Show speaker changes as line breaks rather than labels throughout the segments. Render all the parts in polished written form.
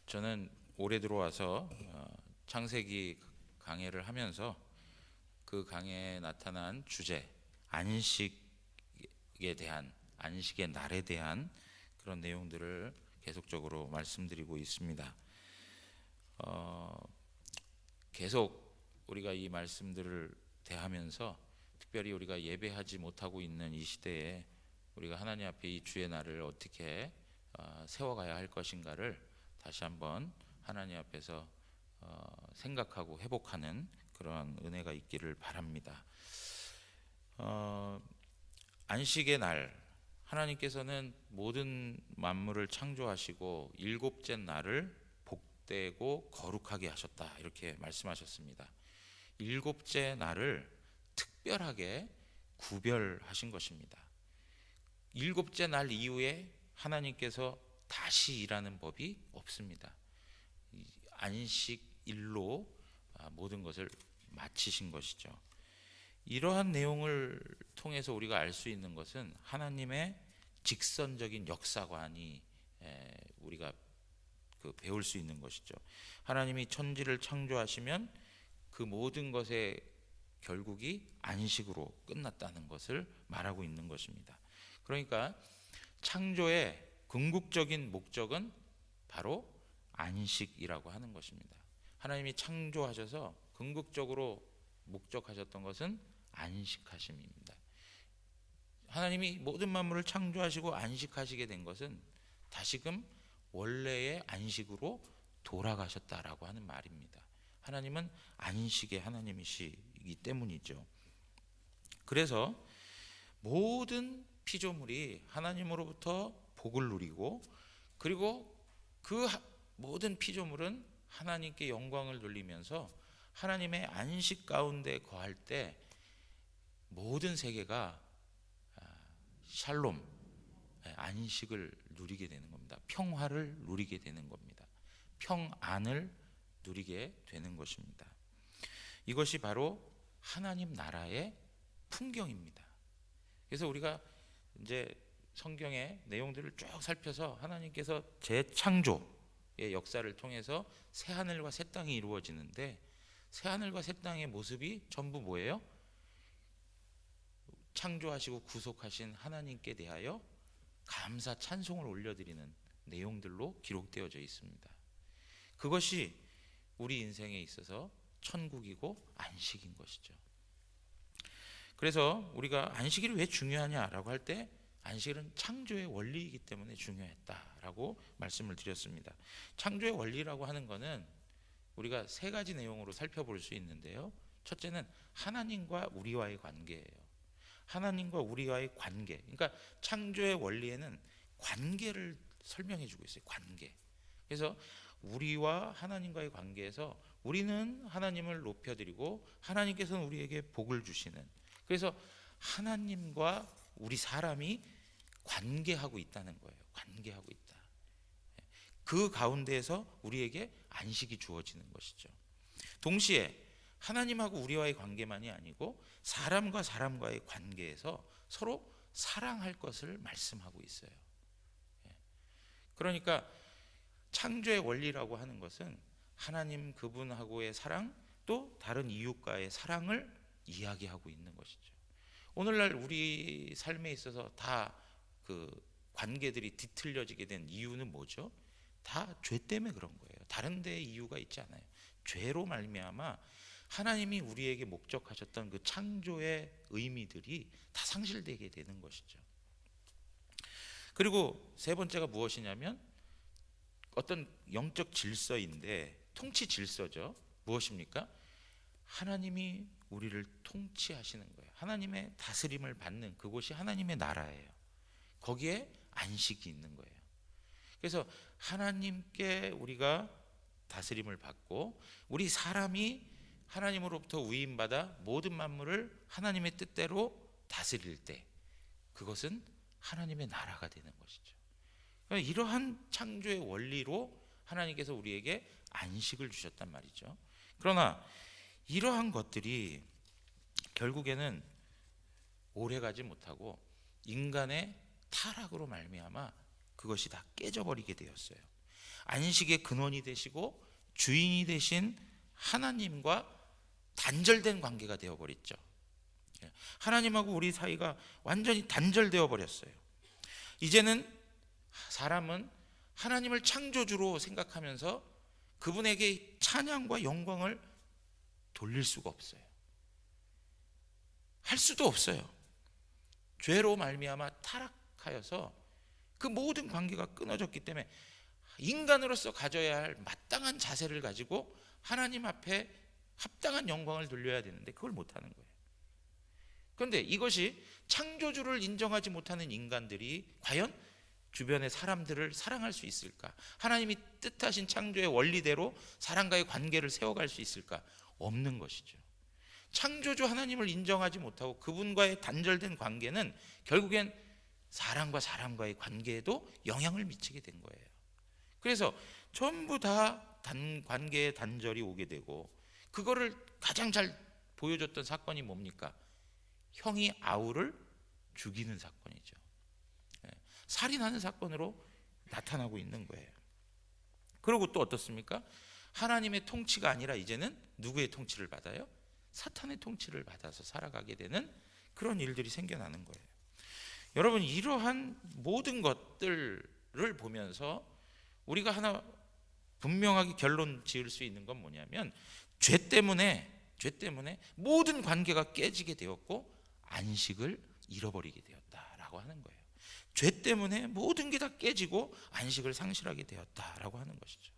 저는 올해 들어와서 창세기 강해를 하면서 그 강해에 나타난 주제, 안식에 대한, 안식의 날에 대한 그런 내용들을 계속적으로 말씀드리고 있습니다. 계속 우리가 이 말씀들을 대하면서 특별히 우리가 예배하지 못하고 있는 이 시대에 우리가 하나님 앞에 이 주의 날을 어떻게 세워가야 할 것인가를 다시 한번 하나님 앞에서 생각하고 회복하는 그러한 은혜가 있기를 바랍니다. 안식의 날, 하나님께서는 모든 만물을 창조하시고 일곱째 날을 복되고 거룩하게 하셨다, 이렇게 말씀하셨습니다. 일곱째 날을 특별하게 구별하신 것입니다. 일곱째 날 이후에 하나님께서 다시 일하는 법이 없습니다. 안식일로 모든 것을 마치신 것이죠. 이러한 내용을 통해서 우리가 알 수 있는 것은 하나님의 직선적인 역사관이 우리가 배울 수 있는 것이죠. 하나님이 천지를 창조하시면 그 모든 것의 결국이 안식으로 끝났다는 것을 말하고 있는 것입니다. 그러니까 창조의 궁극적인 목적은 바로 안식이라고 하는 것입니다. 하나님이 창조하셔서 궁극적으로 목적하셨던 것은 안식하심입니다. 하나님이 모든 만물을 창조하시고 안식하시게 된 것은 다시금 원래의 안식으로 돌아가셨다라고 하는 말입니다. 하나님은 안식의 하나님이시기 때문이죠. 그래서 모든 피조물이 하나님으로부터 복을 누리고, 그리고 그 모든 피조물은 하나님께 영광을 돌리면서 하나님의 안식 가운데 거할 때 모든 세계가 샬롬, 안식을 누리게 되는 겁니다. 평화를 누리게 되는 겁니다. 평안을 누리게 되는 것입니다. 이것이 바로 하나님 나라의 풍경입니다. 그래서 우리가 이제 성경의 내용들을 쭉 살펴서 하나님께서 재창조의 역사를 통해서 새 하늘과 새 땅이 이루어지는데, 새 하늘과 새 땅의 모습이 전부 뭐예요? 창조하시고 구속하신 하나님께 대하여 감사 찬송을 올려드리는 내용들로 기록되어져 있습니다. 그것이 우리 인생에 있어서 천국이고 안식인 것이죠. 그래서 우리가 안식일이 왜 중요하냐라고 할 때, 안식일은 창조의 원리이기 때문에 중요했다라고 말씀을 드렸습니다. 창조의 원리라고 하는 것은 우리가 세 가지 내용으로 살펴볼 수 있는데요. 첫째는 하나님과 우리와의 관계예요. 하나님과 우리와의 관계. 그러니까 창조의 원리에는 관계를 설명해 주고 있어요. 관계. 그래서 우리와 하나님과의 관계에서 우리는 하나님을 높여드리고 하나님께서는 우리에게 복을 주시는, 그래서 하나님과 우리 사람이 관계하고 있다는 거예요. 관계하고 있다. 그 가운데에서 우리에게 안식이 주어지는 것이죠. 동시에 하나님하고 우리와의 관계만이 아니고 사람과 사람과의 관계에서 서로 사랑할 것을 말씀하고 있어요. 그러니까 창조의 원리라고 하는 것은 하나님 그분하고의 사랑, 또 다른 이웃과의 사랑을 이야기하고 있는 것이죠. 오늘날 우리 삶에 있어서 다 그 관계들이 뒤틀려지게 된 이유는 뭐죠? 다 죄 때문에 그런 거예요. 다른 데 이유가 있지 않아요. 죄로 말미암아 하나님이 우리에게 목적하셨던 그 창조의 의미들이 다 상실되게 되는 것이죠. 그리고 세 번째가 무엇이냐면 어떤 영적 질서인데, 통치 질서죠. 무엇입니까? 하나님이 우리를 통치하시는 거예요. 하나님의 다스림을 받는 그곳이 하나님의 나라예요. 거기에 안식이 있는 거예요. 그래서 하나님께 우리가 다스림을 받고, 우리 사람이 하나님으로부터 위임받아 모든 만물을 하나님의 뜻대로 다스릴 때 그것은 하나님의 나라가 되는 것이죠. 그러니까 이러한 창조의 원리로 하나님께서 우리에게 안식을 주셨단 말이죠. 그러나 이러한 것들이 결국에는 오래가지 못하고 인간의 타락으로 말미암아 그것이 다 깨져버리게 되었어요. 안식의 근원이 되시고 주인이 되신 하나님과 단절된 관계가 되어버렸죠. 하나님하고 우리 사이가 완전히 단절되어 버렸어요. 이제는 사람은 하나님을 창조주로 생각하면서 그분에게 찬양과 영광을 돌릴 수가 없어요. 할 수도 없어요. 죄로 말미암아 타락하여서 그 모든 관계가 끊어졌기 때문에 인간으로서 가져야 할 마땅한 자세를 가지고 하나님 앞에 합당한 영광을 돌려야 되는데 그걸 못하는 거예요. 그런데 이것이 창조주를 인정하지 못하는 인간들이 과연 주변의 사람들을 사랑할 수 있을까? 하나님이 뜻하신 창조의 원리대로 사람과의 관계를 세워갈 수 있을까? 없는 것이죠. 창조주 하나님을 인정하지 못하고 그분과의 단절된 관계는 결국엔 사람과 사람과의 관계에도 영향을 미치게 된 거예요. 그래서 전부 다 관계의 단절이 오게 되고, 그거를 가장 잘 보여줬던 사건이 뭡니까? 형이 아우를 죽이는 사건이죠. 살인하는 사건으로 나타나고 있는 거예요. 그리고 또 어떻습니까? 하나님의 통치가 아니라 이제는 누구의 통치를 받아요? 사탄의 통치를 받아서 살아가게 되는 그런 일들이 생겨나는 거예요. 여러분, 이러한 모든 것들을 보면서 우리가 하나 분명하게 결론 지을 수 있는 건 뭐냐면, 죄 때문에 모든 관계가 깨지게 되었고 안식을 잃어버리게 되었다라고 하는 거예요. 죄 때문에 모든 게 다 깨지고 안식을 상실하게 되었다라고 하는 것이죠.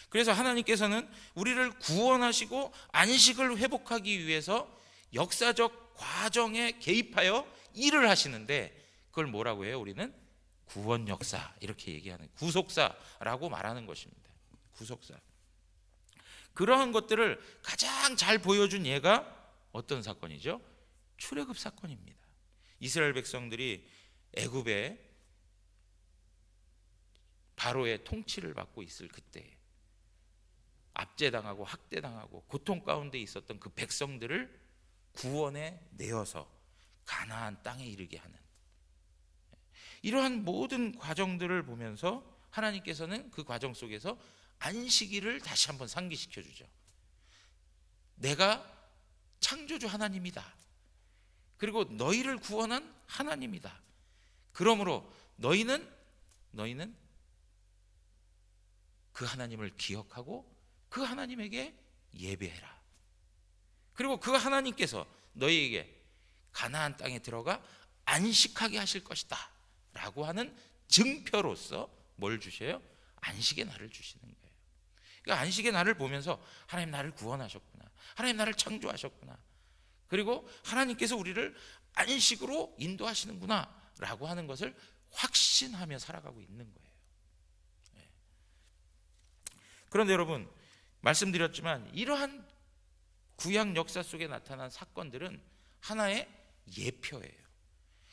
그래서 하나님께서는 우리를 구원하시고 안식을 회복하기 위해서 역사적 과정에 개입하여 일을 하시는데, 그걸 뭐라고 해요? 우리는 구원 역사, 이렇게 얘기하는, 구속사라고 말하는 것입니다. 구속사. 그러한 것들을 가장 잘 보여준 예가 어떤 사건이죠? 출애굽 사건입니다. 이스라엘 백성들이 애굽에 바로의 통치를 받고 있을 그때 압제당하고 학대당하고 고통 가운데 있었던 그 백성들을 구원에 내어서 가나안 땅에 이르게 하는, 이러한 모든 과정들을 보면서 하나님께서는 그 과정 속에서 안식일을 다시 한번 상기시켜 주죠. 내가 창조주 하나님이다. 그리고 너희를 구원한 하나님이다. 그러므로 너희는 그 하나님을 기억하고 그 하나님에게 예배해라. 그리고 그 하나님께서 너희에게 가나안 땅에 들어가 안식하게 하실 것이다 라고 하는 증표로서 뭘 주셔요? 안식의 날을 주시는 거예요. 그러니까 안식의 날을 보면서 하나님 나를 구원하셨구나, 하나님 나를 창조하셨구나, 그리고 하나님께서 우리를 안식으로 인도하시는구나 라고 하는 것을 확신하며 살아가고 있는 거예요. 그런데 여러분, 말씀드렸지만 이러한 구약 역사 속에 나타난 사건들은 하나의 예표예요.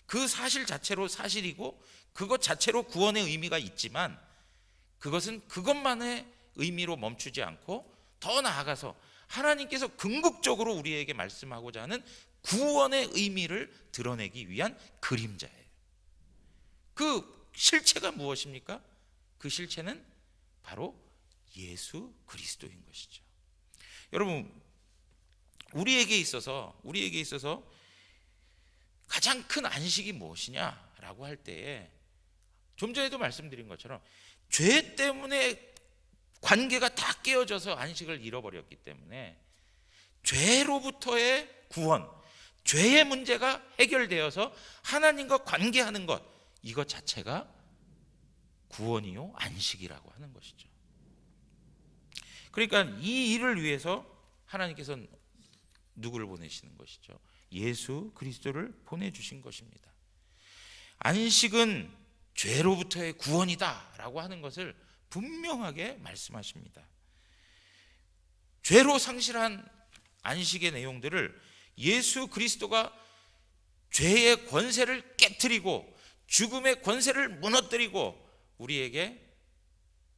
그 사실 자체로 사실이고 그것 자체로 구원의 의미가 있지만, 그것은 그것만의 의미로 멈추지 않고 더 나아가서 하나님께서 궁극적으로 우리에게 말씀하고자 하는 구원의 의미를 드러내기 위한 그림자예요. 그 실체가 무엇입니까? 그 실체는 바로 예수 그리스도인 것이죠. 여러분, 우리에게 있어서 가장 큰 안식이 무엇이냐라고 할 때에, 좀 전에도 말씀드린 것처럼 죄 때문에 관계가 다 깨어져서 안식을 잃어버렸기 때문에 죄로부터의 구원, 죄의 문제가 해결되어서 하나님과 관계하는 것, 이것 자체가 구원이요 안식이라고 하는 것이죠. 그러니까 이 일을 위해서 하나님께서는 누구를 보내시는 것이죠? 예수 그리스도를 보내주신 것입니다. 안식은 죄로부터의 구원이다 라고 하는 것을 분명하게 말씀하십니다. 죄로 상실한 안식의 내용들을 예수 그리스도가 죄의 권세를 깨트리고 죽음의 권세를 무너뜨리고 우리에게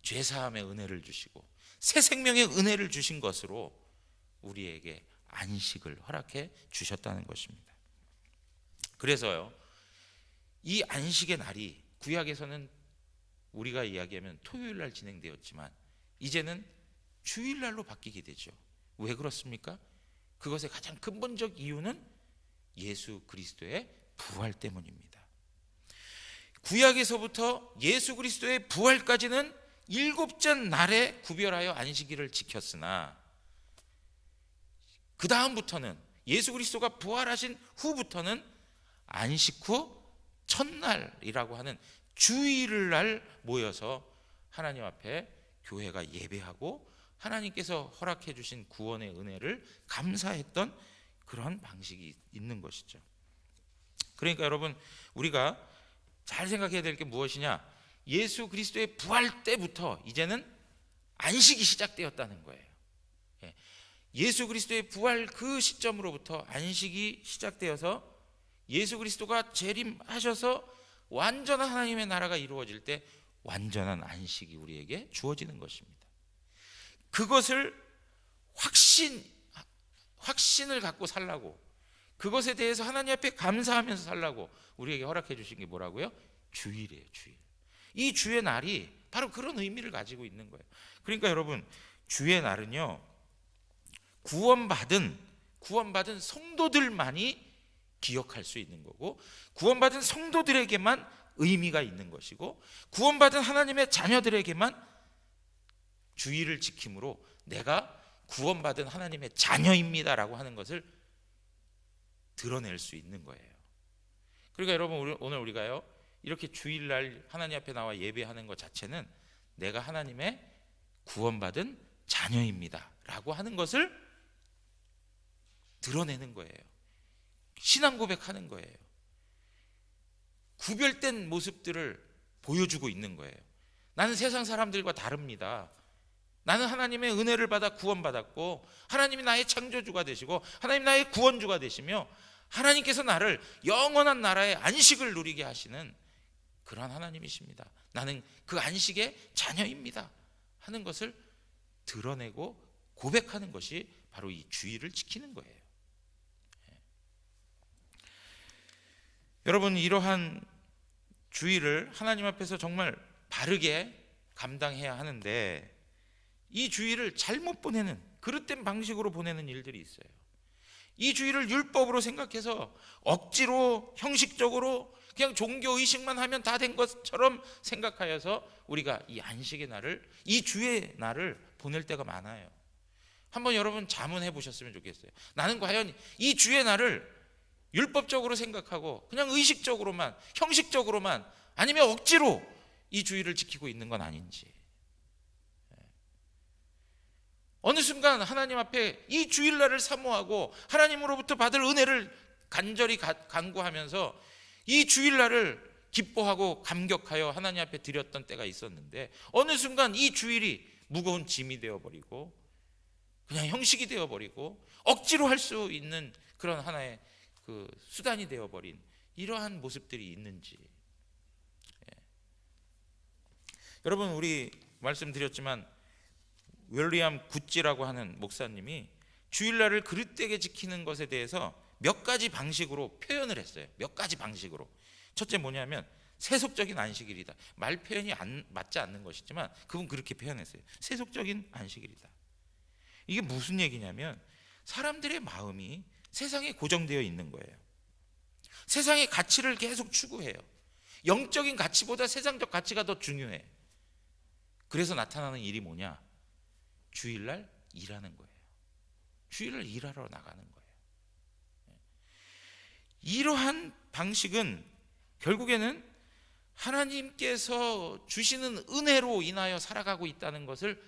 죄사함의 은혜를 주시고 새 생명의 은혜를 주신 것으로 우리에게 안식을 허락해 주셨다는 것입니다. 그래서요, 이 안식의 날이 구약에서는 우리가 이야기하면 토요일 날 진행되었지만 이제는 주일날로 바뀌게 되죠. 왜 그렇습니까? 그것의 가장 근본적 이유는 예수 그리스도의 부활 때문입니다. 구약에서부터 예수 그리스도의 부활까지는 7째 날에 구별하여 안식일을 지켰으나 그 다음부터는 예수 그리스도가 부활하신 후부터는 안식 후 첫날이라고 하는 주일을 날 모여서 하나님 앞에 교회가 예배하고 하나님께서 허락해 주신 구원의 은혜를 감사했던 그런 방식이 있는 것이죠. 그러니까 여러분, 우리가 잘 생각해야 될 게 무엇이냐? 예수 그리스도의 부활 때부터 이제는 안식이 시작되었다는 거예요. 예수 그리스도의 부활 그 시점으로부터 안식이 시작되어서 예수 그리스도가 재림하셔서 완전한 하나님의 나라가 이루어질 때 완전한 안식이 우리에게 주어지는 것입니다. 그것을 확신을 갖고 살라고, 그것에 대해서 하나님 앞에 감사하면서 살라고 우리에게 허락해 주신 게 뭐라고요? 주일이에요. 주일. 이 주의 날이 바로 그런 의미를 가지고 있는 거예요. 그러니까 여러분, 주의 날은요, 구원받은 성도들만이 기억할 수 있는 거고, 구원받은 성도들에게만 의미가 있는 것이고, 구원받은 하나님의 자녀들에게만 주일을 지킴으로 내가 구원받은 하나님의 자녀입니다라고 하는 것을 드러낼 수 있는 거예요. 그러니까 여러분, 오늘 우리가요 이렇게 주일날 하나님 앞에 나와 예배하는 것 자체는 내가 하나님의 구원받은 자녀입니다 라고 하는 것을 드러내는 거예요. 신앙 고백하는 거예요. 구별된 모습들을 보여주고 있는 거예요. 나는 세상 사람들과 다릅니다. 나는 하나님의 은혜를 받아 구원받았고, 하나님이 나의 창조주가 되시고 하나님 나의 구원주가 되시며 하나님께서 나를 영원한 나라의 안식을 누리게 하시는 그런 하나님이십니다. 나는 그 안식의 자녀입니다 하는 것을 드러내고 고백하는 것이 바로 이 주일을 지키는 거예요. 여러분, 이러한 주일을 하나님 앞에서 정말 바르게 감당해야 하는데, 이 주일을 잘못 보내는, 그릇된 방식으로 보내는 일들이 있어요. 이 주일을 율법으로 생각해서 억지로 형식적으로 그냥 종교 의식만 하면 다 된 것처럼 생각하여서 우리가 이 안식의 날을, 이 주의 날을 보낼 때가 많아요. 한번 여러분 자문해 보셨으면 좋겠어요. 나는 과연 이 주의 날을 율법적으로 생각하고 그냥 의식적으로만, 형식적으로만, 아니면 억지로 이 주일을 지키고 있는 건 아닌지. 어느 순간 하나님 앞에 이 주일날을 사모하고 하나님으로부터 받을 은혜를 간절히 간구하면서 이 주일날을 기뻐하고 감격하여 하나님 앞에 드렸던 때가 있었는데, 어느 순간 이 주일이 무거운 짐이 되어버리고 그냥 형식이 되어버리고 억지로 할 수 있는 그런 하나의 그 수단이 되어버린 이러한 모습들이 있는지. 여러분, 우리 말씀드렸지만 윌리엄 구찌라고 하는 목사님이 주일날을 그릇되게 지키는 것에 대해서 몇 가지 방식으로 표현을 했어요. 몇 가지 방식으로. 첫째 뭐냐면 세속적인 안식일이다. 말 표현이 맞지 않는 것이지만 그분 그렇게 표현했어요. 세속적인 안식일이다. 이게 무슨 얘기냐면 사람들의 마음이 세상에 고정되어 있는 거예요. 세상의 가치를 계속 추구해요. 영적인 가치보다 세상적 가치가 더 중요해. 그래서 나타나는 일이 뭐냐? 주일날 일하는 거예요. 주일날 일하러 나가는 거예요. 이러한 방식은 결국에는 하나님께서 주시는 은혜로 인하여 살아가고 있다는 것을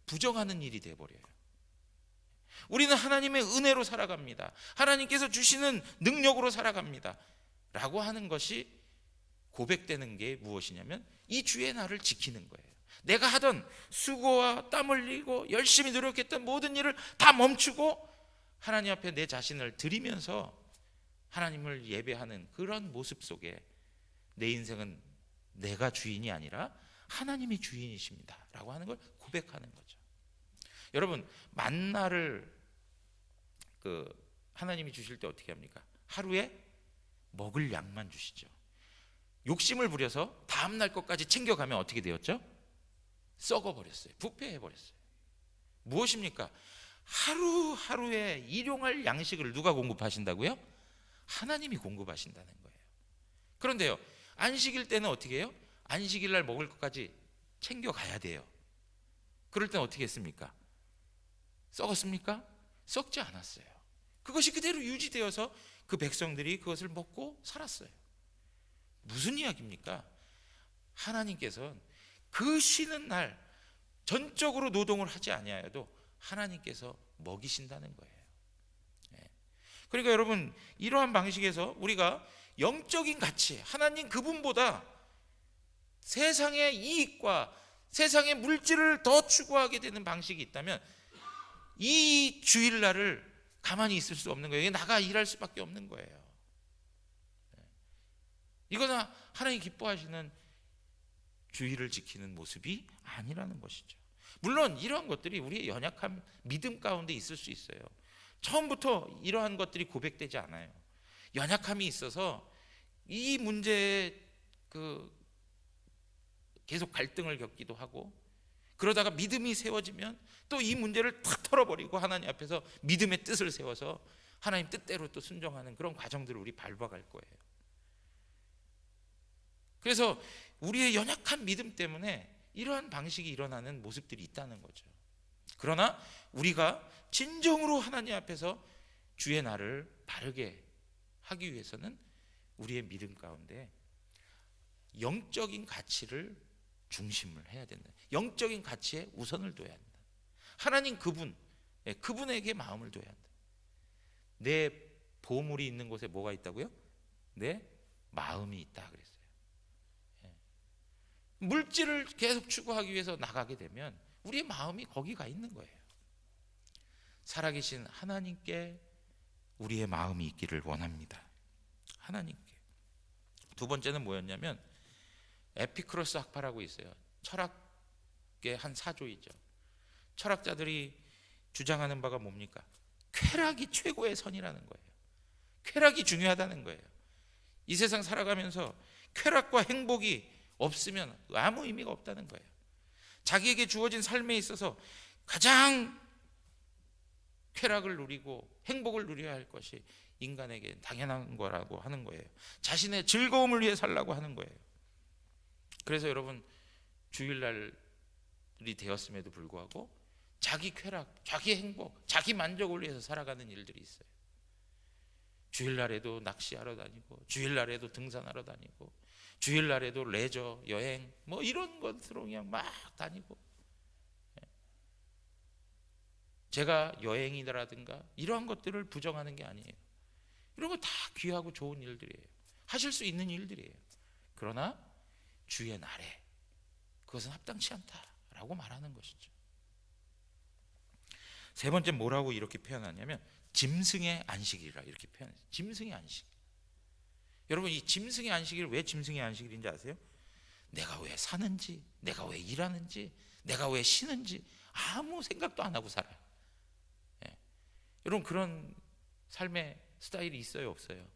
부정하는 일이 되어버려요. 우리는 하나님의 은혜로 살아갑니다. 하나님께서 주시는 능력으로 살아갑니다 라고 하는 것이 고백되는 게 무엇이냐면 이 주의 날을 지키는 거예요. 내가 하던 수고와 땀 흘리고 열심히 노력했던 모든 일을 다 멈추고 하나님 앞에 내 자신을 드리면서 하나님을 예배하는 그런 모습 속에 내 인생은 내가 주인이 아니라 하나님이 주인이십니다 라고 하는 걸 고백하는 거죠. 여러분, 만나를 하나님이 주실 때 어떻게 합니까? 하루에 먹을 양만 주시죠. 욕심을 부려서 다음날 것까지 챙겨가면 어떻게 되었죠? 썩어버렸어요. 부패해버렸어요. 무엇입니까? 하루하루에 일용할 양식을 누가 공급하신다고요? 하나님이 공급하신다는 거예요. 그런데요, 안식일 때는 어떻게 해요? 안식일 날 먹을 것까지 챙겨가야 돼요. 그럴 때는 어떻게 했습니까? 썩었습니까? 썩지 않았어요. 그것이 그대로 유지되어서 그 백성들이 그것을 먹고 살았어요. 무슨 이야기입니까? 하나님께서는 그 쉬는 날 전적으로 노동을 하지 아니하여도 하나님께서 먹이신다는 거예요. 그러니까 여러분, 이러한 방식에서 우리가 영적인 가치, 하나님 그분보다 세상의 이익과 세상의 물질을 더 추구하게 되는 방식이 있다면 이 주일날을 가만히 있을 수 없는 거예요. 나가 일할 수밖에 없는 거예요. 이거는 하나님 기뻐하시는 주일을 지키는 모습이 아니라는 것이죠. 물론 이러한 것들이 우리의 연약한 믿음 가운데 있을 수 있어요. 처음부터 이러한 것들이 고백되지 않아요. 연약함이 있어서 이 문제에 계속 갈등을 겪기도 하고, 그러다가 믿음이 세워지면 또 이 문제를 탁 털어버리고 하나님 앞에서 믿음의 뜻을 세워서 하나님 뜻대로 또 순종하는 그런 과정들을 우리 밟아갈 거예요. 그래서 우리의 연약한 믿음 때문에 이러한 방식이 일어나는 모습들이 있다는 거죠. 그러나 우리가 진정으로 하나님 앞에서 주의 날을 바르게 하기 위해서는 우리의 믿음 가운데 영적인 가치를 중심을 해야 된다. 영적인 가치에 우선을 둬야 한다. 하나님 그분에게 마음을 둬야 한다. 내 보물이 있는 곳에 뭐가 있다고요? 내 마음이 있다 그랬어요. 물질을 계속 추구하기 위해서 나가게 되면 우리의 마음이 거기 가 있는 거예요. 살아계신 하나님께 우리의 마음이 있기를 원합니다. 하나님께. 두 번째는 뭐였냐면 에피크로스 학파라고 있어요. 철학의 한 사조이죠. 철학자들이 주장하는 바가 뭡니까? 쾌락이 최고의 선이라는 거예요. 쾌락이 중요하다는 거예요. 이 세상 살아가면서 쾌락과 행복이 없으면 아무 의미가 없다는 거예요. 자기에게 주어진 삶에 있어서 가장 쾌락을 누리고 행복을 누려야 할 것이 인간에게 당연한 거라고 하는 거예요. 자신의 즐거움을 위해 살라고 하는 거예요. 그래서 여러분, 주일날이 되었음에도 불구하고 자기 쾌락, 자기 행복, 자기 만족을 위해서 살아가는 일들이 있어요. 주일날에도 낚시하러 다니고, 주일날에도 등산하러 다니고, 주일날에도 레저, 여행 뭐 이런 것으로 그냥 막 다니고, 제가 여행이라든가 이러한 것들을 부정하는 게 아니에요. 이런 거 다 귀하고 좋은 일들이에요. 하실 수 있는 일들이에요. 그러나 주의 날에 그것은 합당치 않다라고 말하는 것이죠. 세 번째 뭐라고 이렇게 표현하냐면 짐승의 안식일이라 이렇게 표현해요. 짐승의 안식. 여러분, 이 짐승의 안식일, 왜 짐승의 안식일인지 아세요? 내가 왜 사는지, 내가 왜 일하는지, 내가 왜 쉬는지 아무 생각도 안 하고 살아요. 여러분, 그런 삶의 스타일이 있어요, 없어요?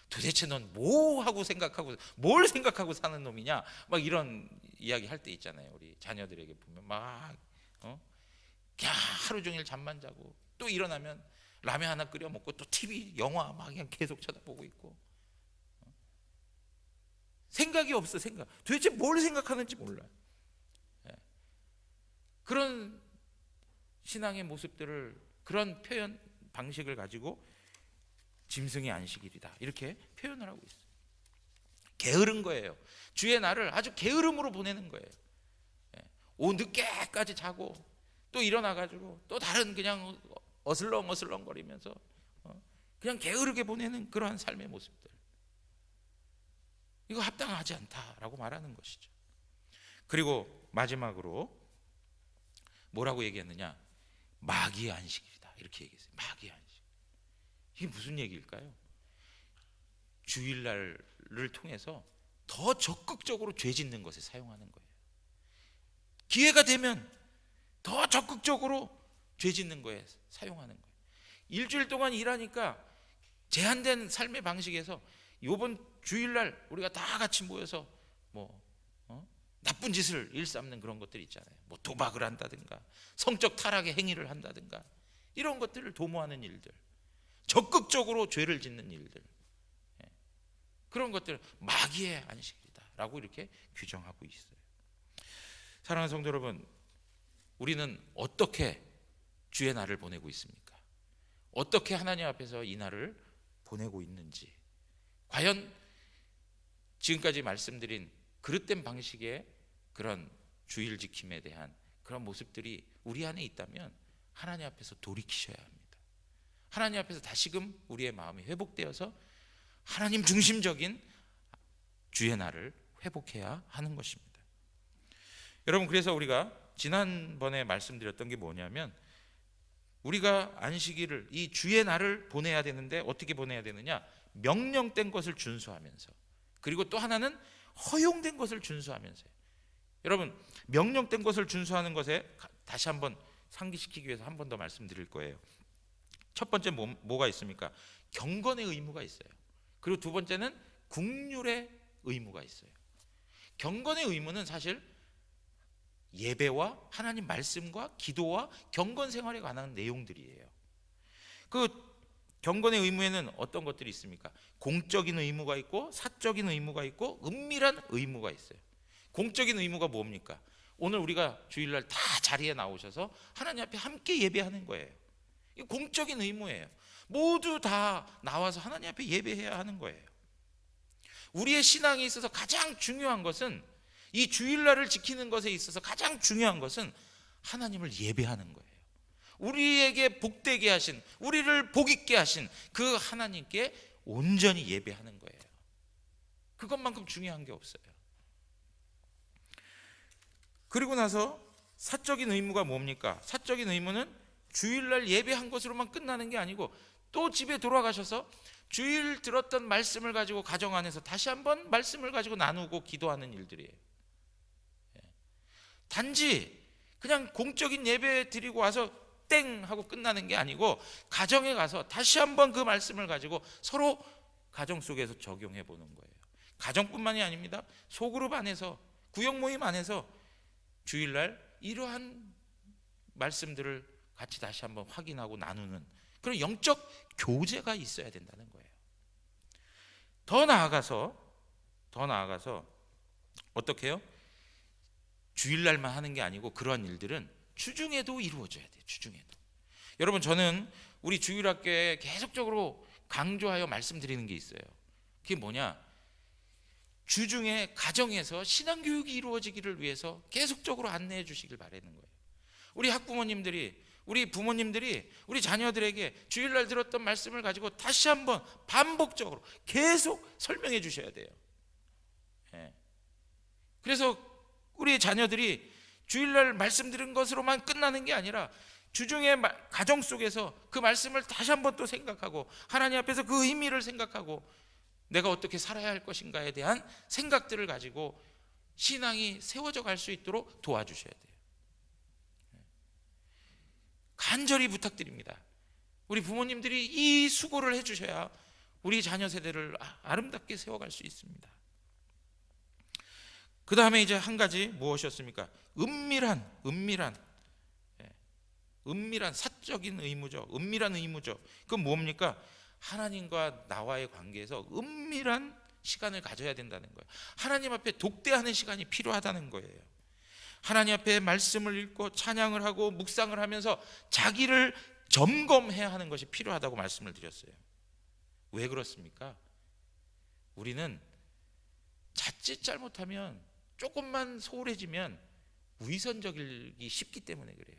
도대체 넌 뭐 하고 생각하고 뭘 생각하고 사는 놈이냐, 막 이런 이야기 할 때 있잖아요. 우리 자녀들에게 보면 막 그냥 하루 종일 잠만 자고 또 일어나면 라면 하나 끓여 먹고 또 TV, 영화 막 그냥 계속 쳐다보고 있고, 생각이 없어. 생각 도대체 뭘 생각하는지 몰라요. 그런 신앙의 모습들을, 그런 표현 방식을 가지고 짐승의 안식일이다 이렇게 표현을 하고 있어요. 게으른 거예요. 주의 날을 아주 게으름으로 보내는 거예요. 오후 늦게까지 자고 또 일어나가지고 또 다른 그냥 어슬렁어슬렁 거리면서 그냥 게으르게 보내는 그러한 삶의 모습들, 이거 합당하지 않다라고 말하는 것이죠. 그리고 마지막으로 뭐라고 얘기했느냐? 마귀의 안식일이다 이렇게 얘기했어요. 마귀의 안식. 이게 무슨 얘기일까요? 주일날을 통해서 더 적극적으로 죄 짓는 것에 사용하는 거예요. 기회가 되면 더 적극적으로 죄 짓는 거에 사용하는 거예요. 일주일 동안 일하니까 제한된 삶의 방식에서 이번 주일날 우리가 다 같이 모여서 뭐 나쁜 짓을 일삼는 그런 것들 있잖아요. 뭐 도박을 한다든가 성적 타락의 행위를 한다든가 이런 것들을 도모하는 일들, 적극적으로 죄를 짓는 일들, 그런 것들을 마귀의 안식일이다라고 이렇게 규정하고 있어요. 사랑하는 성도 여러분, 우리는 어떻게 주의 날을 보내고 있습니까? 어떻게 하나님 앞에서 이 날을 보내고 있는지, 과연 지금까지 말씀드린 그릇된 방식의 그런 주일 지킴에 대한 그런 모습들이 우리 안에 있다면 하나님 앞에서 돌이키셔야 합니다. 하나님 앞에서 다시금 우리의 마음이 회복되어서 하나님 중심적인 주의 날을 회복해야 하는 것입니다. 여러분, 그래서 우리가 지난번에 말씀드렸던 게 뭐냐면, 우리가 안식일을, 이 주의 날을 보내야 되는데 어떻게 보내야 되느냐? 명령된 것을 준수하면서, 그리고 또 하나는 허용된 것을 준수하면서요. 여러분, 명령된 것을 준수하는 것에 다시 한번 상기시키기 위해서 한 번 더 말씀드릴 거예요. 첫 번째 뭐가 있습니까? 경건의 의무가 있어요. 그리고 두 번째는 국률의 의무가 있어요. 경건의 의무는 사실 예배와 하나님 말씀과 기도와 경건 생활에 관한 내용들이에요. 그 경건의 의무에는 어떤 것들이 있습니까? 공적인 의무가 있고 사적인 의무가 있고 은밀한 의무가 있어요. 공적인 의무가 뭡니까? 오늘 우리가 주일날 다 자리에 나오셔서 하나님 앞에 함께 예배하는 거예요. 이 공적인 의무예요. 모두 다 나와서 하나님 앞에 예배해야 하는 거예요. 우리의 신앙에 있어서 가장 중요한 것은, 이 주일날을 지키는 것에 있어서 가장 중요한 것은 하나님을 예배하는 거예요. 우리에게 복되게 하신, 우리를 복 있게 하신 그 하나님께 온전히 예배하는 거예요. 그것만큼 중요한 게 없어요. 그리고 나서 사적인 의무가 뭡니까? 사적인 의무는 주일날 예배한 것으로만 끝나는 게 아니고 또 집에 돌아가셔서 주일 들었던 말씀을 가지고 가정 안에서 다시 한번 말씀을 가지고 나누고 기도하는 일들이에요. 단지 그냥 공적인 예배 드리고 와서 땡 하고 끝나는 게 아니고, 가정에 가서 다시 한번 그 말씀을 가지고 서로 가정 속에서 적용해 보는 거예요. 가정뿐만이 아닙니다. 소그룹 안에서, 구역 모임 안에서 주일날 이러한 말씀들을 같이 다시 한번 확인하고 나누는 그런 영적 교제가 있어야 된다는 거예요. 더 나아가서 어떻게 해요? 주일날만 하는 게 아니고 그러한 일들은 주중에도 이루어져야 돼요. 주중에도. 여러분, 저는 우리 주일학교에 계속적으로 강조하여 말씀드리는 게 있어요. 그게 뭐냐? 주중에 가정에서 신앙교육이 이루어지기를 위해서 계속적으로 안내해 주시길 바라는 거예요. 우리 학부모님들이, 우리 부모님들이 우리 자녀들에게 주일날 들었던 말씀을 가지고 다시 한번 반복적으로 계속 설명해 주셔야 돼요. 그래서 우리 자녀들이 주일날 말씀 들은 것으로만 끝나는 게 아니라 주중에 가정 속에서 그 말씀을 다시 한번 또 생각하고 하나님 앞에서 그 의미를 생각하고 내가 어떻게 살아야 할 것인가에 대한 생각들을 가지고 신앙이 세워져 갈 수 있도록 도와주셔야 돼요. 간절히 부탁드립니다. 우리 부모님들이 이 수고를 해주셔야 우리 자녀 세대를 아름답게 세워갈 수 있습니다. 그 다음에 이제 한 가지 무엇이었습니까? 은밀한 사적인 의무죠. 은밀한 의무죠. 그건 뭡니까? 하나님과 나와의 관계에서 은밀한 시간을 가져야 된다는 거예요. 하나님 앞에 독대하는 시간이 필요하다는 거예요. 하나님 앞에 말씀을 읽고 찬양을 하고 묵상을 하면서 자기를 점검해야 하는 것이 필요하다고 말씀을 드렸어요. 왜 그렇습니까? 우리는 자칫 잘못하면, 조금만 소홀해지면 위선적이기 쉽기 때문에 그래요.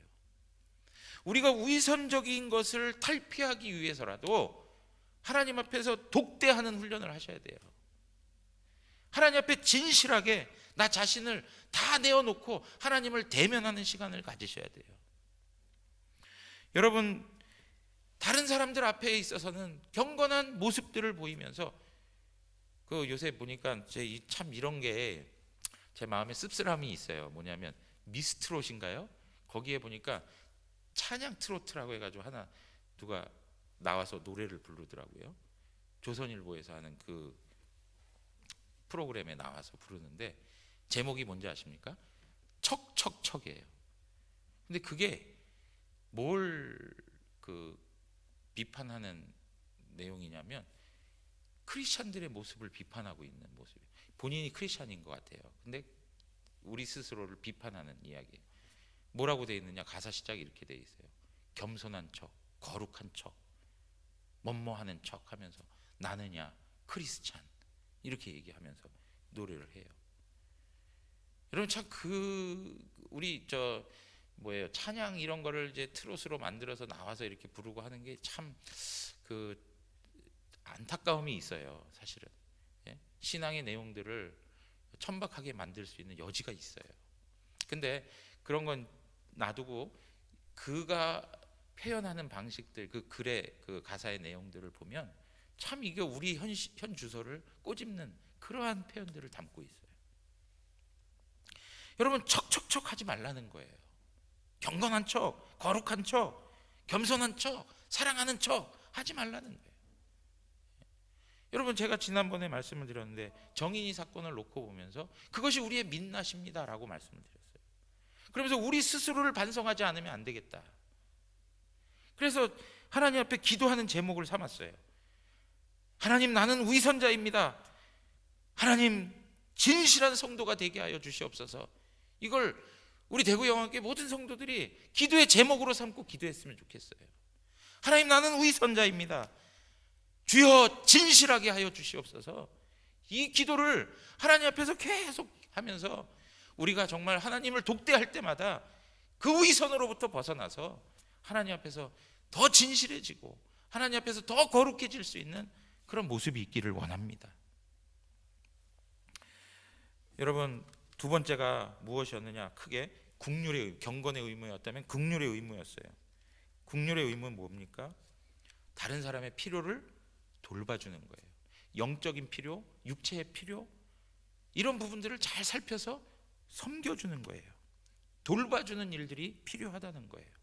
우리가 위선적인 것을 탈피하기 위해서라도 하나님 앞에서 독대하는 훈련을 하셔야 돼요. 하나님 앞에 진실하게 나 자신을 다 내어놓고 하나님을 대면하는 시간을 가지셔야 돼요. 여러분, 다른 사람들 앞에 있어서는 경건한 모습들을 보이면서, 그 요새 보니까 참 이런 게 제 마음에 씁쓸함이 있어요. 뭐냐면 미스트롯인가요? 거기에 보니까 찬양 트로트라고 해가지고 하나 누가 나와서 노래를 부르더라고요. 조선일보에서 하는 그 프로그램에 나와서 부르는데 제목이 뭔지 아십니까? 척척척이에요. 근데 그게 뭘 비판하는 내용이냐면 크리스찬들의 모습을 비판하고 있는 모습이에요. 본인이 크리스찬인 것 같아요. 근데 우리 스스로를 비판하는 이야기예요. 뭐라고 돼 있느냐? 가사 시작이 이렇게 돼 있어요. 겸손한 척, 거룩한 척, 뭐뭐하는 척 하면서 나느냐 크리스찬 이렇게 얘기하면서 노래를 해요. 여러분 참 우리 찬양 이런 거를 이제 트롯으로 만들어서 나와서 이렇게 부르고 하는 게 참 안타까움이 있어요. 사실은 신앙의 내용들을 천박하게 만들 수 있는 여지가 있어요. 근데 그런 건 놔두고 그가 표현하는 방식들, 그 글의 그 가사의 내용들을 보면 참 이게 우리 현 주소를 꼬집는 그러한 표현들을 담고 있어요. 여러분 척척척 하지 말라는 거예요. 경건한 척, 거룩한 척, 겸손한 척, 사랑하는 척 하지 말라는 거예요. 여러분 제가 지난번에 말씀을 드렸는데 정인이 사건을 놓고 보면서 그것이 우리의 민낯입니다라고 말씀을 드렸어요. 그러면서 우리 스스로를 반성하지 않으면 안 되겠다. 그래서 하나님 앞에 기도하는 제목을 삼았어요. 하나님 나는 위선자입니다. 하나님 진실한 성도가 되게 하여 주시옵소서. 이걸 우리 대구영화교회 모든 성도들이 기도의 제목으로 삼고 기도했으면 좋겠어요. 하나님 나는 위선자입니다. 주여 진실하게 하여 주시옵소서. 이 기도를 하나님 앞에서 계속 하면서 우리가 정말 하나님을 독대할 때마다 그 위선으로부터 벗어나서 하나님 앞에서 더 진실해지고 하나님 앞에서 더 거룩해질 수 있는 그런 모습이 있기를 원합니다. 여러분 두 번째가 무엇이었느냐? 크게 경건의 의무였다면 긍휼의 의무였어요. 긍휼의 의무는 뭡니까? 다른 사람의 필요를 돌봐주는 거예요. 영적인 필요, 육체의 필요 이런 부분들을 잘 살펴서 섬겨주는 거예요. 돌봐주는 일들이 필요하다는 거예요.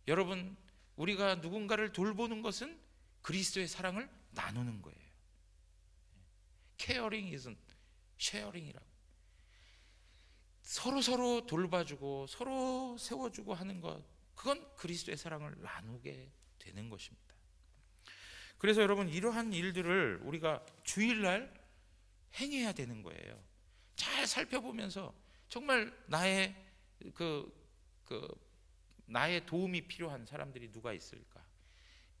여러분 우리가 누군가를 돌보는 것은 그리스도의 사랑을 나누는 거예요. Caring isn't sharing이라고. 서로 돌봐주고 서로 세워주고 하는 것, 그건 그리스도의 사랑을 나누게 되는 것입니다. 그래서 여러분 이러한 일들을 우리가 주일날 행해야 되는 거예요. 잘 살펴보면서 정말 나의 나의 도움이 필요한 사람들이 누가 있을까?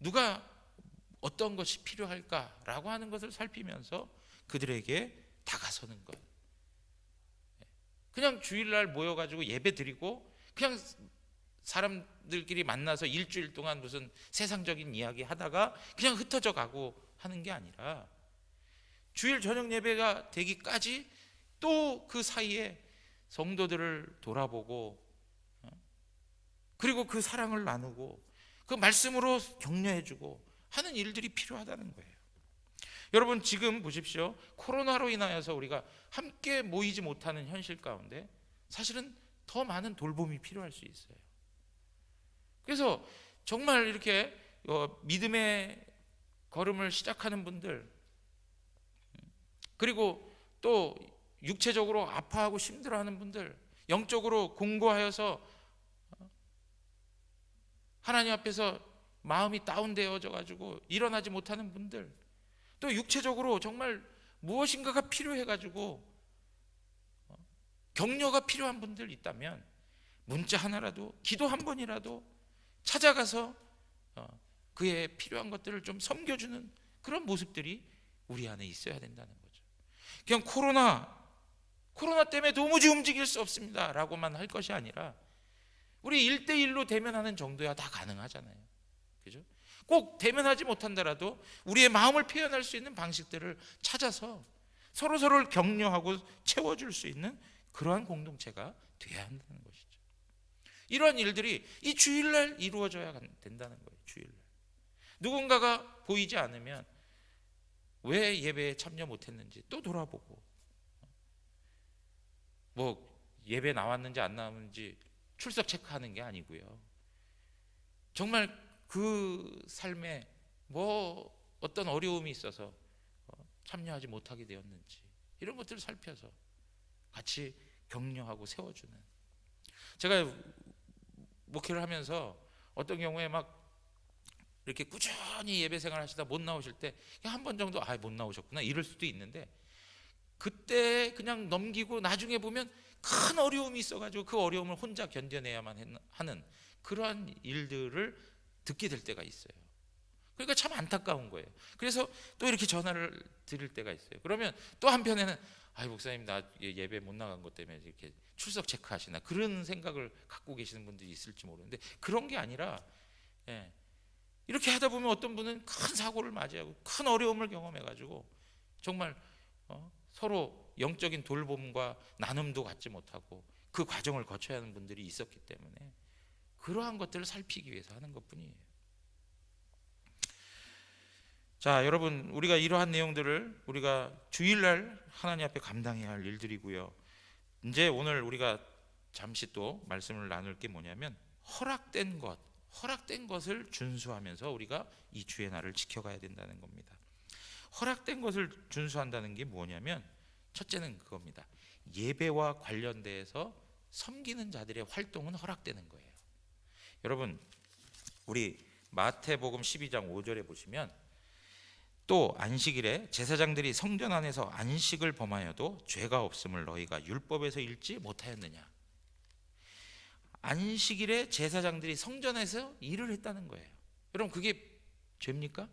누가 어떤 것이 필요할까라고 하는 것을 살피면서 그들에게 다가서는 것. 그냥 주일날 모여가지고 예배 드리고 그냥 사람들끼리 만나서 일주일 동안 무슨 세상적인 이야기 하다가 그냥 흩어져 가고 하는 게 아니라 주일 저녁 예배가 되기까지 또 그 사이에 성도들을 돌아보고 그리고 그 사랑을 나누고 그 말씀으로 격려해주고 하는 일들이 필요하다는 거예요. 여러분 지금 보십시오. 코로나로 인하여서 우리가 함께 모이지 못하는 현실 가운데 사실은 더 많은 돌봄이 필요할 수 있어요. 그래서 정말 이렇게 믿음의 걸음을 시작하는 분들, 그리고 또 육체적으로 아파하고 힘들어하는 분들, 영적으로 공고하여서 하나님 앞에서 마음이 다운되어져 가지고 일어나지 못하는 분들, 또 육체적으로 정말 무엇인가가 필요해 가지고 격려가 필요한 분들 있다면 문자 하나라도, 기도 한 번이라도 찾아가서 그의 필요한 것들을 좀 섬겨주는 그런 모습들이 우리 안에 있어야 된다는 거죠. 그냥 코로나 때문에 도무지 움직일 수 없습니다 라고만 할 것이 아니라 우리 1대1로 대면하는 정도야 다 가능하잖아요. 그죠? 꼭 대면하지 못한다라도 우리의 마음을 표현할 수 있는 방식들을 찾아서 서로를 격려하고 채워줄 수 있는 그러한 공동체가 돼야 한다는 것이죠. 이러한 일들이 이 주일날 이루어져야 된다는 거예요. 주일날 누군가가 보이지 않으면 왜 예배에 참여 못했는지 또 돌아보고, 뭐 예배 나왔는지 안 나왔는지 출석 체크하는 게 아니고요. 정말 그 삶에 뭐 어떤 어려움이 있어서 참여하지 못하게 되었는지, 이런 것들을 살펴서 같이 격려하고 세워주는. 제가 목회를 하면서 어떤 경우에 막 이렇게 꾸준히 예배 생활 하시다 못 나오실 때 한 번 정도 못 나오셨구나 이럴 수도 있는데, 그때 그냥 넘기고 나중에 보면 큰 어려움이 있어가지고 그 어려움을 혼자 견뎌내야만 하는 그러한 일들을 듣게 될 때가 있어요. 그러니까 참 안타까운 거예요. 그래서 또 이렇게 전화를 드릴 때가 있어요. 그러면 또 한편에는 목사님 나 예배 못 나간 것 때문에 이렇게 출석 체크하시나, 그런 생각을 갖고 계시는 분들이 있을지 모르는데, 그런 게 아니라 이렇게 하다 보면 어떤 분은 큰 사고를 맞이하고 큰 어려움을 경험해가지고 정말 서로 영적인 돌봄과 나눔도 갖지 못하고 그 과정을 거쳐야 하는 분들이 있었기 때문에 그러한 것들을 살피기 위해서 하는 것뿐이에요. 자, 여러분, 우리가 이러한 내용들을 우리가 주일날 하나님 앞에 감당해야 할 일들이고요. 이제 오늘 우리가 잠시 또 말씀을 나눌 게 뭐냐면, 허락된 것을 준수하면서 우리가 이 주의 날을 지켜가야 된다는 겁니다. 허락된 것을 준수한다는 게 뭐냐면, 첫째는 그겁니다. 예배와 관련돼서 섬기는 자들의 활동은 허락되는 거예요. 여러분, 우리 마태복음 12장 5절에 보시면, 또 안식일에 제사장들이 성전 안에서 안식을 범하여도 죄가 없음을 너희가 율법에서 읽지 못하였느냐. 안식일에 제사장들이 성전에서 일을 했다는 거예요. 여러분, 그게 죄입니까?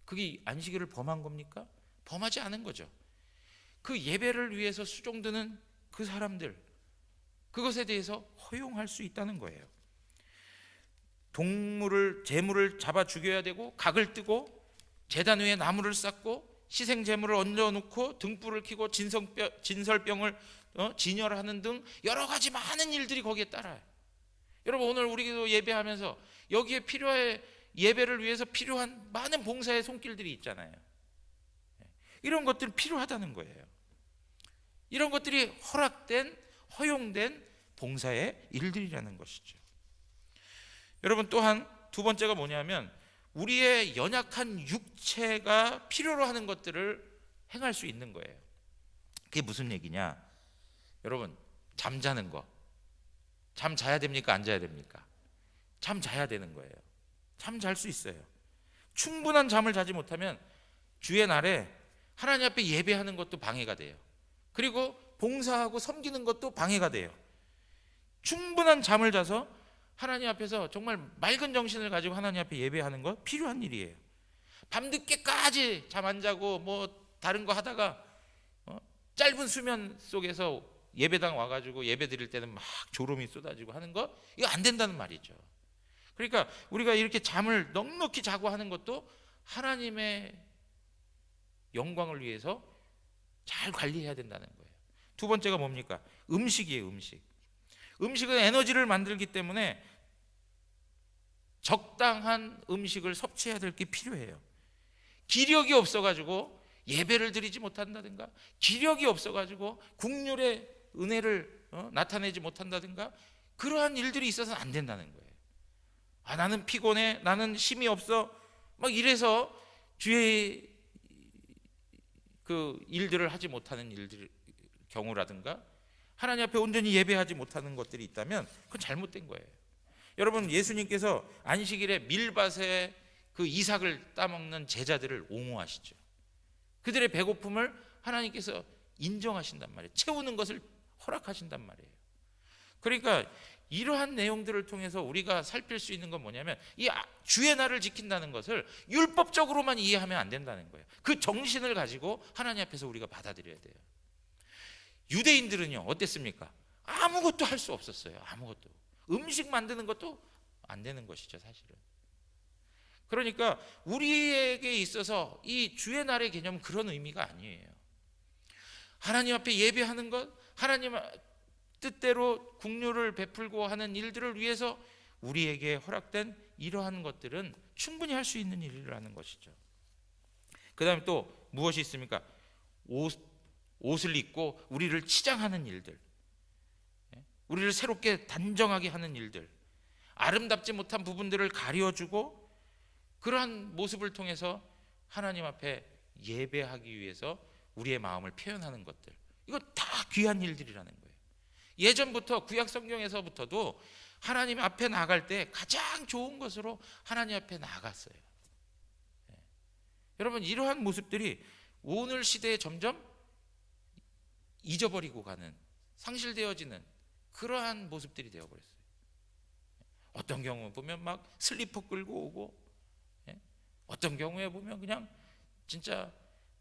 그게 안식일을 범한 겁니까? 범하지 않은 거죠. 그 예배를 위해서 수종드는 그 사람들, 그것에 대해서 허용할 수 있다는 거예요. 제물을 잡아 죽여야 되고, 각을 뜨고 제단 위에 나무를 쌓고 희생 제물을 얹어놓고 등불을 켜고 진설병을 진열하는 등 여러 가지 많은 일들이 거기에 따라요. 여러분, 오늘 우리도 예배하면서 여기에 필요해, 예배를 위해서 필요한 많은 봉사의 손길들이 있잖아요. 이런 것들이 필요하다는 거예요. 이런 것들이 허용된 봉사의 일들이라는 것이죠. 여러분, 또한 두 번째가 뭐냐면, 우리의 연약한 육체가 필요로 하는 것들을 행할 수 있는 거예요. 그게 무슨 얘기냐? 여러분, 잠자는 거, 잠 자야 됩니까? 안 자야 됩니까? 잠 자야 되는 거예요. 잠 잘 수 있어요. 충분한 잠을 자지 못하면 주의 날에 하나님 앞에 예배하는 것도 방해가 돼요. 그리고 봉사하고 섬기는 것도 방해가 돼요. 충분한 잠을 자서 하나님 앞에서 정말 맑은 정신을 가지고 하나님 앞에 예배하는 거 필요한 일이에요. 밤늦게까지 잠 안 자고 다른 거 하다가 짧은 수면 속에서 예배당 와가지고 예배 드릴 때는 막 졸음이 쏟아지고 하는 거, 이거 안 된다는 말이죠. 그러니까 우리가 이렇게 잠을 넉넉히 자고 하는 것도 하나님의 영광을 위해서 잘 관리해야 된다는 거예요. 두 번째가 뭡니까? 음식이에요. 음식은 에너지를 만들기 때문에 적당한 음식을 섭취해야 될 게 필요해요. 기력이 없어가지고 예배를 드리지 못한다든가, 기력이 없어가지고 국률의 은혜를 나타내지 못한다든가, 그러한 일들이 있어서는 안 된다는 거예요. 나는 피곤해, 나는 힘이 없어, 막 이래서 주의 그 일들을 하지 못하는 경우라든가, 하나님 앞에 온전히 예배하지 못하는 것들이 있다면 그건 잘못된 거예요. 여러분, 예수님께서 안식일에 밀밭에 그 이삭을 따먹는 제자들을 옹호하시죠. 그들의 배고픔을 하나님께서 인정하신단 말이에요. 채우는 것을 허락하신단 말이에요. 그러니까 이러한 내용들을 통해서 우리가 살필 수 있는 건 뭐냐면, 이 주의 날을 지킨다는 것을 율법적으로만 이해하면 안 된다는 거예요. 그 정신을 가지고 하나님 앞에서 우리가 받아들여야 돼요. 유대인들은요, 어땠습니까? 아무것도 할 수 없었어요. 아무것도. 음식 만드는 것도 안 되는 것이죠, 사실은. 그러니까 우리에게 있어서 이 주의 날의 개념은 그런 의미가 아니에요. 하나님 앞에 예배하는 것, 하나님 뜻대로 국류를 베풀고 하는 일들을 위해서 우리에게 허락된 이러한 것들은 충분히 할 수 있는 일이라는 것이죠. 그 다음에 또 무엇이 있습니까? 옷을 입고 우리를 치장하는 일들, 우리를 새롭게 단정하게 하는 일들, 아름답지 못한 부분들을 가려주고 그러한 모습을 통해서 하나님 앞에 예배하기 위해서 우리의 마음을 표현하는 것들, 이거 다 귀한 일들이라는 거예요. 예전부터 구약 성경에서부터도 하나님 앞에 나갈 때 가장 좋은 것으로 하나님 앞에 나갔어요. 여러분, 이러한 모습들이 오늘 시대에 점점 잊어버리고 가는, 상실되어지는 그러한 모습들이 되어버렸어요. 어떤 경우 보면 막 슬리퍼 끌고 오고, 어떤 경우에 보면 그냥 진짜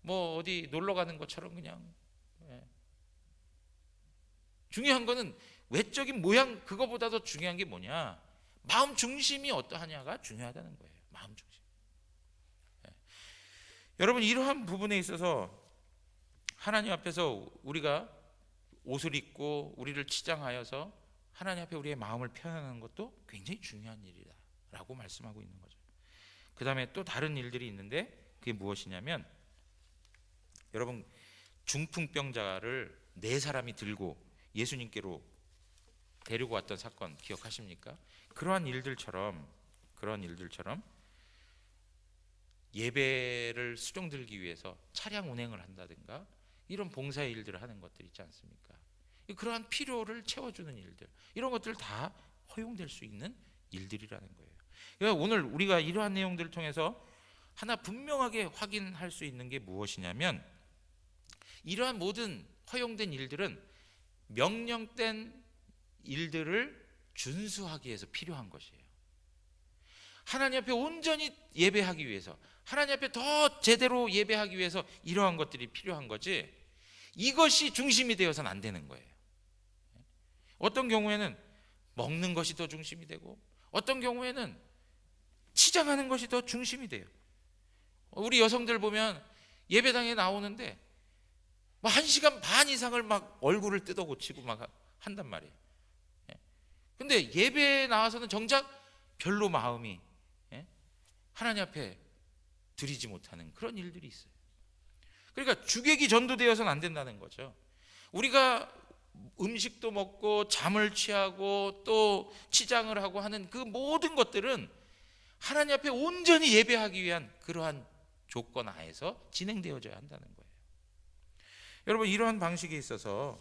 뭐 어디 놀러 가는 것처럼 그냥. 중요한 거는 외적인 모양, 그거보다도 중요한 게 뭐냐, 마음 중심이 어떠하냐가 중요하다는 거예요. 마음 중심. 여러분, 이러한 부분에 있어서 하나님 앞에서 우리가 옷을 입고 우리를 치장하여서 하나님 앞에 우리의 마음을 표현하는 것도 굉장히 중요한 일이다라고 말씀하고 있는 거죠. 그 다음에 또 다른 일들이 있는데, 그게 무엇이냐면, 여러분, 중풍병자를 4사람이 들고 예수님께로 데리고 왔던 사건 기억하십니까? 그러한 일들처럼 예배를 수종들기 위해서 차량 운행을 한다든가 이런 봉사의 일들을 하는 것들 있지 않습니까? 그러한 필요를 채워주는 일들, 이런 것들 다 허용될 수 있는 일들이라는 거예요. 그러니까 오늘 우리가 이러한 내용들을 통해서 하나 분명하게 확인할 수 있는 게 무엇이냐면, 이러한 모든 허용된 일들은 명령된 일들을 준수하기 위해서 필요한 것이에요. 하나님 앞에 온전히 예배하기 위해서, 하나님 앞에 더 제대로 예배하기 위해서 이러한 것들이 필요한 거지, 이것이 중심이 되어서는 안 되는 거예요. 어떤 경우에는 먹는 것이 더 중심이 되고, 어떤 경우에는 치장하는 것이 더 중심이 돼요. 우리 여성들 보면 예배당에 나오는데 막 1시간 반 이상을 막 얼굴을 뜯어 고치고 막 한단 말이에요. 근데 예배에 나와서는 정작 별로 마음이 하나님 앞에 드리지 못하는 그런 일들이 있어요. 그러니까 주객이 전도되어서는 안 된다는 거죠. 우리가 음식도 먹고 잠을 취하고 또 치장을 하고 하는 그 모든 것들은 하나님 앞에 온전히 예배하기 위한 그러한 조건 하에서 진행되어져야 한다는 거예요. 여러분, 이러한 방식에 있어서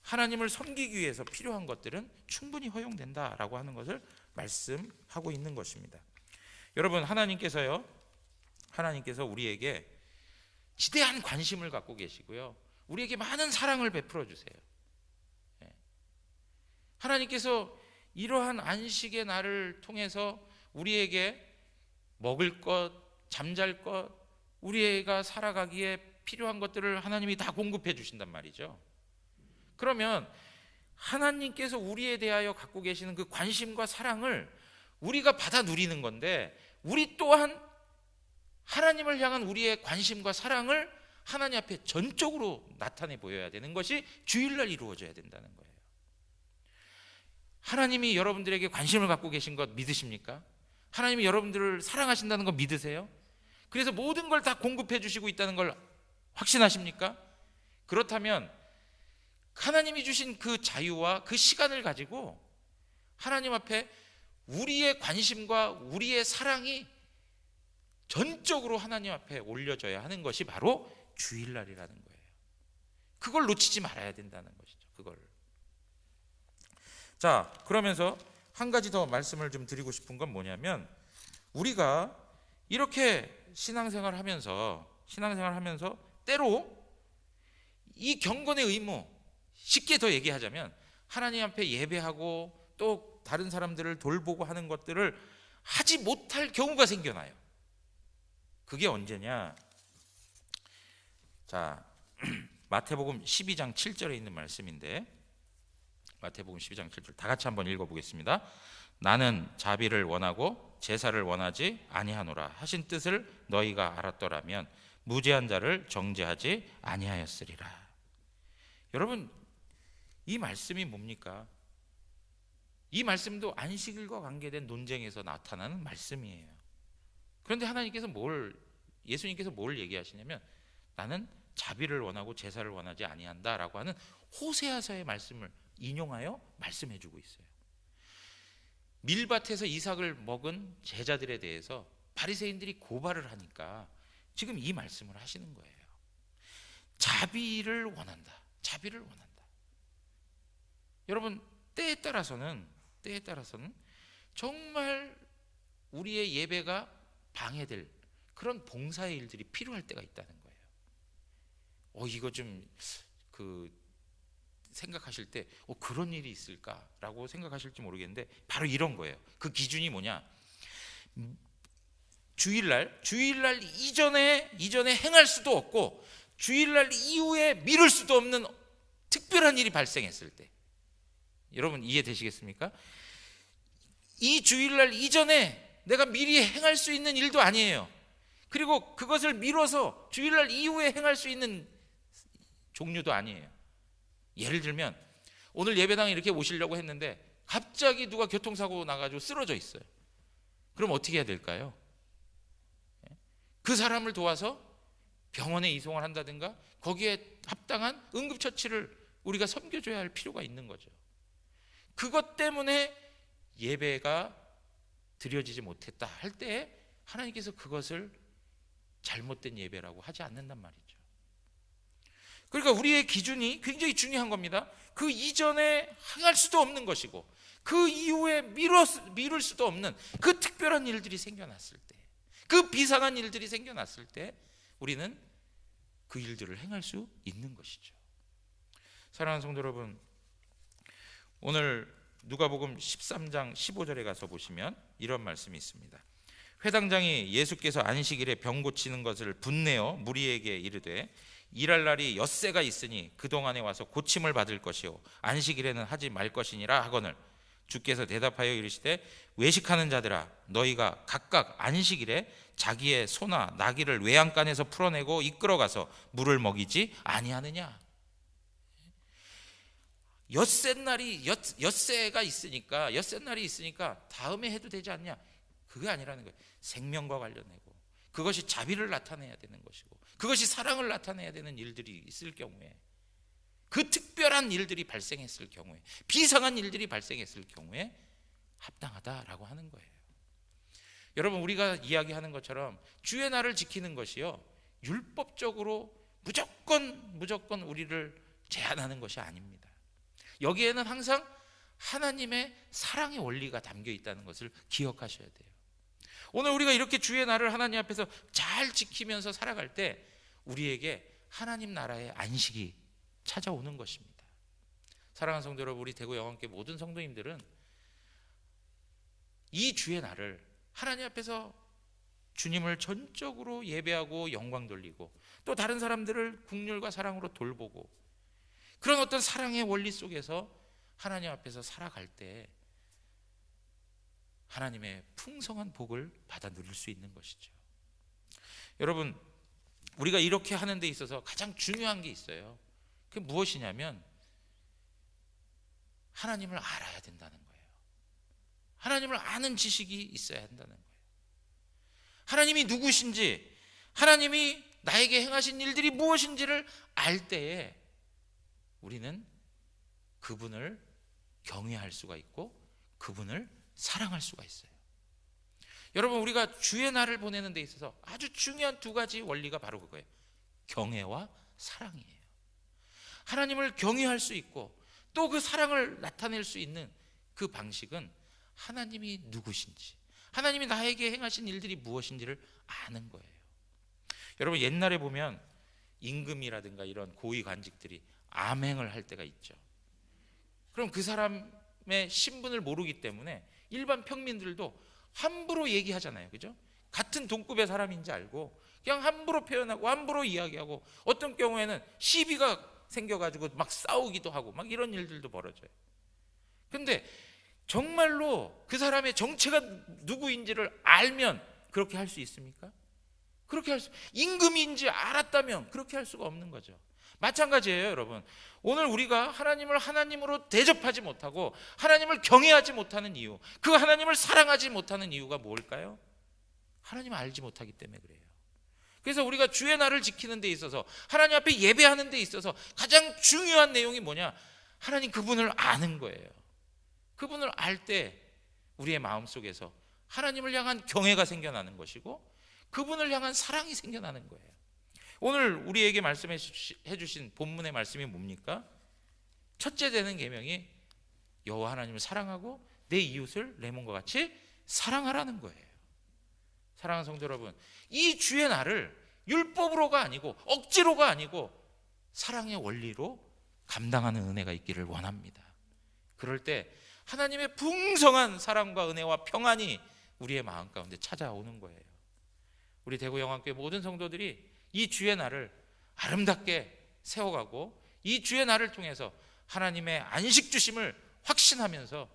하나님을 섬기기 위해서 필요한 것들은 충분히 허용된다라고 하는 것을 말씀하고 있는 것입니다. 여러분, 하나님께서 우리에게 지대한 관심을 갖고 계시고요, 우리에게 많은 사랑을 베풀어 주세요. 하나님께서 이러한 안식의 날을 통해서 우리에게 먹을 것, 잠잘 것, 우리가 살아가기에 필요한 것들을 하나님이 다 공급해 주신단 말이죠. 그러면 하나님께서 우리에 대하여 갖고 계시는 그 관심과 사랑을 우리가 받아 누리는 건데, 우리 또한 하나님을 향한 우리의 관심과 사랑을 하나님 앞에 전적으로 나타내 보여야 되는 것이 주일날 이루어져야 된다는 거예요. 하나님이 여러분들에게 관심을 갖고 계신 것 믿으십니까? 하나님이 여러분들을 사랑하신다는 거 믿으세요? 그래서 모든 걸 다 공급해 주시고 있다는 걸 확신하십니까? 그렇다면 하나님이 주신 그 자유와 그 시간을 가지고 하나님 앞에 우리의 관심과 우리의 사랑이 전적으로 하나님 앞에 올려져야 하는 것이 바로 주일날이라는 거예요. 그걸 놓치지 말아야 된다는 것이죠. 그걸. 자, 그러면서 한 가지 더 말씀을 좀 드리고 싶은 건 뭐냐면, 우리가 이렇게 신앙생활 하면서 때로 이 경건의 의무, 쉽게 더 얘기하자면 하나님 앞에 예배하고 또 다른 사람들을 돌보고 하는 것들을 하지 못할 경우가 생겨나요. 그게 언제냐? 자, 마태복음 12장 7절에 있는 말씀인데, 마태복음 12장 7절 다 같이 한번 읽어보겠습니다. 나는 자비를 원하고 제사를 원하지 아니하노라 하신 뜻을 너희가 알았더라면 무죄한 자를 정죄하지 아니하였으리라. 여러분, 이 말씀이 뭡니까? 이 말씀도 안식일과 관계된 논쟁에서 나타나는 말씀이에요. 그런데 예수님께서 뭘 얘기하시냐면, 나는 자비를 원하고 제사를 원하지 아니한다라고 하는 호세아서의 말씀을 인용하여 말씀해주고 있어요. 밀밭에서 이삭을 먹은 제자들에 대해서 바리새인들이 고발을 하니까 지금 이 말씀을 하시는 거예요. 자비를 원한다. 자비를 원한다. 여러분, 때에 따라서는 정말 우리의 예배가 방해될 그런 봉사의 일들이 필요할 때가 있다는 거예요. 이거 좀 생각하실 때 그런 일이 있을까라고 생각하실지 모르겠는데, 바로 이런 거예요. 그 기준이 뭐냐? 주일날 이전에 행할 수도 없고 주일날 이후에 미룰 수도 없는 특별한 일이 발생했을 때, 여러분 이해되시겠습니까? 이 주일날 이전에 내가 미리 행할 수 있는 일도 아니에요. 그리고 그것을 미뤄서 주일날 이후에 행할 수 있는 종류도 아니에요. 예를 들면 오늘 예배당에 이렇게 오시려고 했는데 갑자기 누가 교통사고 나가지고 쓰러져 있어요. 그럼 어떻게 해야 될까요? 그 사람을 도와서 병원에 이송을 한다든가 거기에 합당한 응급처치를 우리가 섬겨줘야 할 필요가 있는 거죠. 그것 때문에 예배가 드려지지 못했다 할 때 하나님께서 그것을 잘못된 예배라고 하지 않는단 말이죠. 그러니까 우리의 기준이 굉장히 중요한 겁니다. 그 이전에 행할 수도 없는 것이고 그 이후에 미룰 수도 없는 그 특별한 일들이 생겨났을 때, 그 비상한 일들이 생겨났을 때 우리는 그 일들을 행할 수 있는 것이죠. 사랑하는 성도 여러분, 오늘 누가복음 13장 15절에 가서 보시면 이런 말씀이 있습니다. 회당장이 예수께서 안식일에 병 고치는 것을 분내어 무리에게 이르되 일할 날이 엿새가 있으니 그동안에 와서 고침을 받을 것이요 안식일에는 하지 말 것이니라 하거늘, 주께서 대답하여 이르시되 외식하는 자들아, 너희가 각각 안식일에 자기의 소나 나귀를 외양간에서 풀어내고 이끌어가서 물을 먹이지 아니하느냐. 엿새가 있으니까 엿새날이 있으니까 다음에 해도 되지 않냐. 그게 아니라는 거예요. 생명과 관련되고 그것이 자비를 나타내야 되는 것이고 그것이 사랑을 나타내야 되는 일들이 있을 경우에, 그 특별한 일들이 발생했을 경우에, 비상한 일들이 발생했을 경우에 합당하다라고 하는 거예요. 여러분, 우리가 이야기하는 것처럼 주의 날을 지키는 것이요 율법적으로 무조건 우리를 제한하는 것이 아닙니다. 여기에는 항상 하나님의 사랑의 원리가 담겨 있다는 것을 기억하셔야 돼요. 오늘 우리가 이렇게 주의 날을 하나님 앞에서 잘 지키면서 살아갈 때 우리에게 하나님 나라의 안식이 찾아오는 것입니다. 사랑하는 성도 여러분, 우리 대구 영원교회 모든 성도님들은 이 주의 날을 하나님 앞에서 주님을 전적으로 예배하고 영광 돌리고 또 다른 사람들을 긍휼과 사랑으로 돌보고 그런 어떤 사랑의 원리 속에서 하나님 앞에서 살아갈 때 하나님의 풍성한 복을 받아 누릴 수 있는 것이죠. 여러분, 우리가 이렇게 하는 데 있어서 가장 중요한 게 있어요. 그게 무엇이냐면 하나님을 알아야 된다는 거예요. 하나님을 아는 지식이 있어야 한다는 거예요. 하나님이 누구신지, 하나님이 나에게 행하신 일들이 무엇인지를 알 때에 우리는 그분을 경외할 수가 있고 그분을 사랑할 수가 있어요. 여러분, 우리가 주의 날을 보내는 데 있어서 아주 중요한 두 가지 원리가 바로 그거예요. 경외와 사랑이에요. 하나님을 경외할 수 있고 또 그 사랑을 나타낼 수 있는 그 방식은 하나님이 누구신지, 하나님이 나에게 행하신 일들이 무엇인지를 아는 거예요. 여러분, 옛날에 보면 임금이라든가 이런 고위 관직들이 암행을 할 때가 있죠. 그럼 그 사람의 신분을 모르기 때문에 일반 평민들도 함부로 얘기하잖아요. 그죠? 같은 동급의 사람인지 알고 그냥 함부로 표현하고 함부로 이야기하고 어떤 경우에는 시비가 생겨가지고 막 싸우기도 하고 막 이런 일들도 벌어져요. 근데 정말로 그 사람의 정체가 누구인지를 알면 그렇게 할 수 있습니까? 임금인지 알았다면 그렇게 할 수가 없는 거죠. 마찬가지예요, 여러분. 오늘 우리가 하나님을 하나님으로 대접하지 못하고 하나님을 경외하지 못하는 이유, 그 하나님을 사랑하지 못하는 이유가 뭘까요? 하나님을 알지 못하기 때문에 그래요. 그래서 우리가 주의 날을 지키는 데 있어서, 하나님 앞에 예배하는 데 있어서 가장 중요한 내용이 뭐냐? 하나님 그분을 아는 거예요. 그분을 알 때 우리의 마음속에서 하나님을 향한 경외가 생겨나는 것이고 그분을 향한 사랑이 생겨나는 거예요. 오늘 우리에게 말씀해 주신 본문의 말씀이 뭡니까? 첫째 되는 계명이 여호와 하나님을 사랑하고 내 이웃을 내 몸과 같이 사랑하라는 거예요. 사랑하는 성도 여러분, 이 주의 날을 율법으로가 아니고 억지로가 아니고 사랑의 원리로 감당하는 은혜가 있기를 원합니다. 그럴 때 하나님의 풍성한 사랑과 은혜와 평안이 우리의 마음 가운데 찾아오는 거예요. 우리 대구영안교회 모든 성도들이 이 주의 날을 아름답게 세워가고 이 주의 날을 통해서 하나님의 안식 주심을 확신하면서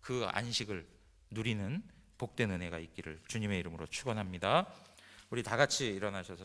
그 안식을 누리는 복된 은혜가 있기를 주님의 이름으로 축원합니다. 우리 다 같이 일어나셔서